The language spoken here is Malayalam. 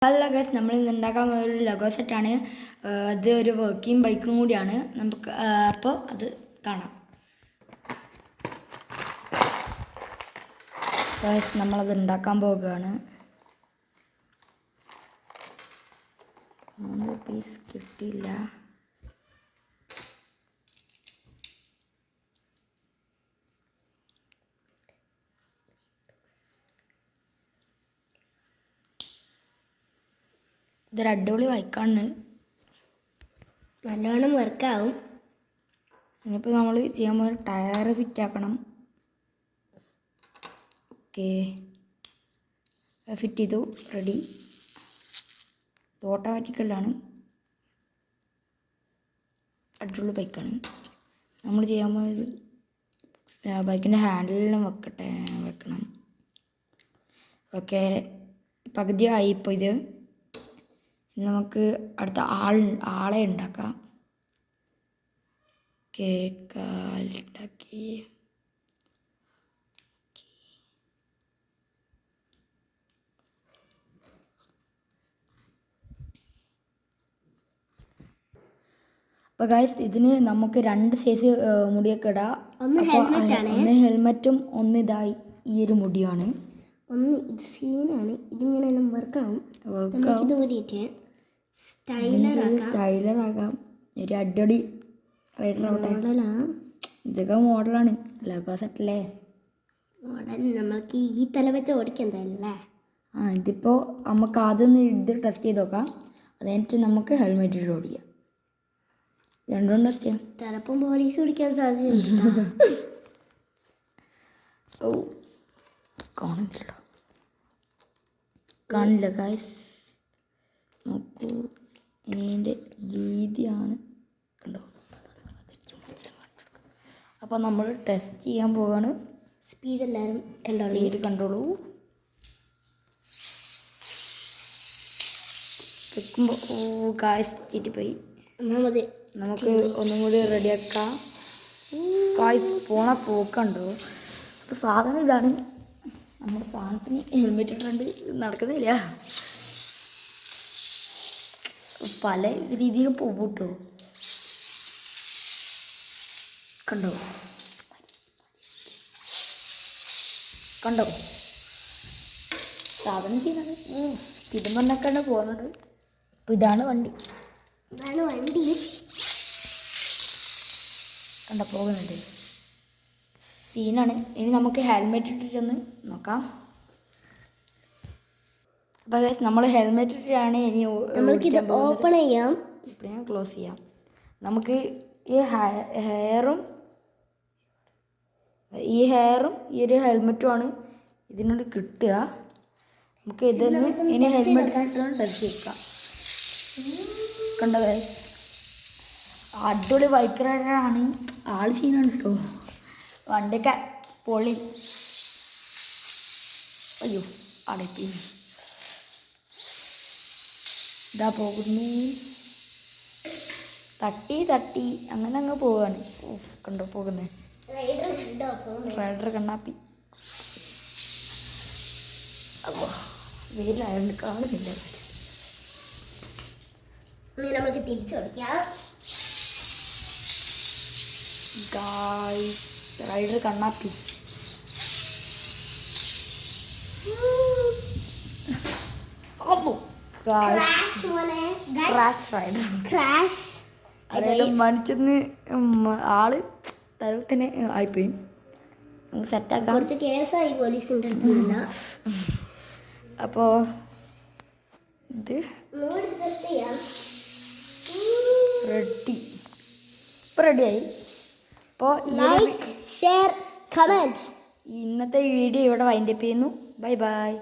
ഹലോ ഗൈസ്, നമ്മൾ ഇന്ന് ഉണ്ടാക്കാൻ പോയ ഒരു ലഗോ സെറ്റാണ്. അത് ഒരു വർക്കിംഗ് ബൈക്കും കൂടിയാണ്. നമുക്ക് അപ്പോൾ അത് കാണാം. ഗൈസ്, നമ്മളത് ഉണ്ടാക്കാൻ പോവുകയാണ്. 3 പീസ് കിട്ടിയില്ല. ഇതൊരു അടിപൊളി ബൈക്കാണ്, നല്ലോണം വർക്കാവും. ഇനിയിപ്പോൾ നമ്മൾ ചെയ്യാൻ പോകുന്ന ടയർ ഫിറ്റ് ആക്കണം. ഓക്കെ, ഫിറ്റ് ചെയ്തു, റെഡി. ഇത് ഓട്ടോമാറ്റിക്കലാണ്, അടിപൊളി ബൈക്കാണ്. നമ്മൾ ചെയ്യാൻ പോകുന്നത് ബൈക്കിൻ്റെ ഹാൻഡിലിനും വെക്കണം. ഓക്കെ, പകുതിയായി ഇപ്പോൾ ഇത്. നമുക്ക് അടുത്ത ആളെ ഉണ്ടാക്കാം. കാലുണ്ടാക്കി അപ്പോൾ ഗൈസ്, ഇതിന് നമുക്ക് 2 സൈസ് മുടിയൊക്കെ ഇടാം. ഒന്ന് ഹെൽമെറ്റും ഒന്ന് ഇതായി ഈ ഒരു മുടിയാണ്. ഒന്ന് ഇത് സീനാണ്, ഇതിങ്ങനെ വർക്കാവും. സ്റ്റൈലറാകാം. ഒരു അടിപൊളി റൈഡർ ആവട്ടെ. ഇതൊക്കെ മോഡലാണ്, ലഗോ സെറ്റല്ലേ മോഡൽ. നമ്മൾക്ക് ഈ തല വെച്ച് ഓടിക്കണ്ടല്ലേ. ഇതിപ്പോൾ നമുക്ക് ആദ്യം ഇത് ടെസ്റ്റ് ചെയ്ത് നോക്കാം. അത് കഴിഞ്ഞിട്ട് നമുക്ക് ഹെൽമെറ്റ് ഇട്ട് ഓടിക്കാം. രണ്ടും ടെസ്റ്റ് ചെയ്യാം. ചിലപ്പം പോലീസ് ഓടിക്കാൻ സാധ്യതയുണ്ട്. ഓ, കാണില്ല ഗൈസ്, നോക്കൂ. ഇനി അതിൻ്റെ രീതിയാണ്, കണ്ടോ. അപ്പോൾ നമ്മൾ ടെസ്റ്റ് ചെയ്യാൻ പോവാണ്. സ്പീഡ് എല്ലാവരും കണ്ടോളൂ. വെക്കുമ്പോൾ ഓ ഗൈസ് ചീറ്റിപ്പോയി. നമുക്ക് ഒന്നും കൂടി റെഡിയാക്കാം. ഗൈസ്, പോക്കണ്ടോ. അപ്പോൾ സാധനം ഇതാണ്. നമ്മുടെ സാധനത്തിന് ഹെൽമെറ്റ് ഇട്ടുണ്ട്, നടക്കുന്നില്ല. പല രീതിയിലും പോകും കേട്ടോ. കണ്ടോ സാധനം ചെയ്യുന്നത് ഇതും പറഞ്ഞൊക്കെയാണ് പോകുന്നത്. അപ്പോൾ ഇതാണ് വണ്ടി. കണ്ടോ, പോകുന്നുണ്ട്. സീനാണ്. ഇനി നമുക്ക് ഹെൽമെറ്റ് ഇട്ടിട്ടൊന്ന് നോക്കാം. അപ്പോൾ ഗൈസ്, നമ്മൾ ഹെൽമെറ്റ് ഇട്ടിട്ടാണ് ഇനി ഓപ്പൺ ചെയ്യാം. ഞാൻ ക്ലോസ് ചെയ്യാം. നമുക്ക് ഈ ഹെയറും ഈ ഒരു ഹെൽമെറ്റുമാണ് ഇതിനോട് കിട്ടുക. നമുക്ക് ഇതൊന്ന് ഇനി ഹെൽമെറ്റ് ഇട്ടിട്ടാണ് ടെസ്റ്റ് ചെയ്യിക്കാം. കണ്ടോ ഗൈസ്, അടിപൊളി ബൈക്ക് റൈഡറാണ്. ആൾ ചെയ്യുന്നുണ്ട് കേട്ടോ. വണ്ടിയൊക്കെ പൊളി. അയ്യോ, അടയ്ക്ക്. ഇതാ പോകുന്നു, തട്ടി അങ്ങനെ അങ്ങ് പോവാണ്. കണ്ടോ പോകുന്നത്. റൈഡർ കണ്ണാപ്പി. അപ്പോൾ വെയിലായതുകൊണ്ട് കാണുന്നില്ല. നമുക്ക് തിരിച്ചോടിക്കാം. റൈഡർ കണ്ണാപ്പി. മണിച്ചെന്ന് ആള് തരത്തിന് ആയിപ്പോയി. സെറ്റാക്കാം. കുറച്ച് കേസായി പോലീസിൻ്റെ അടുത്തില്ല. അപ്പോൾ ഇത് റെഡി, ഇപ്പോൾ റെഡിയായി. അപ്പോൾ ഷെയർ കമൻറ്റ്. ഇന്നത്തെ വീഡിയോ ഇവിടെ വൈൻഡപ്പ് ചെയ്യുന്നു. Bye bye.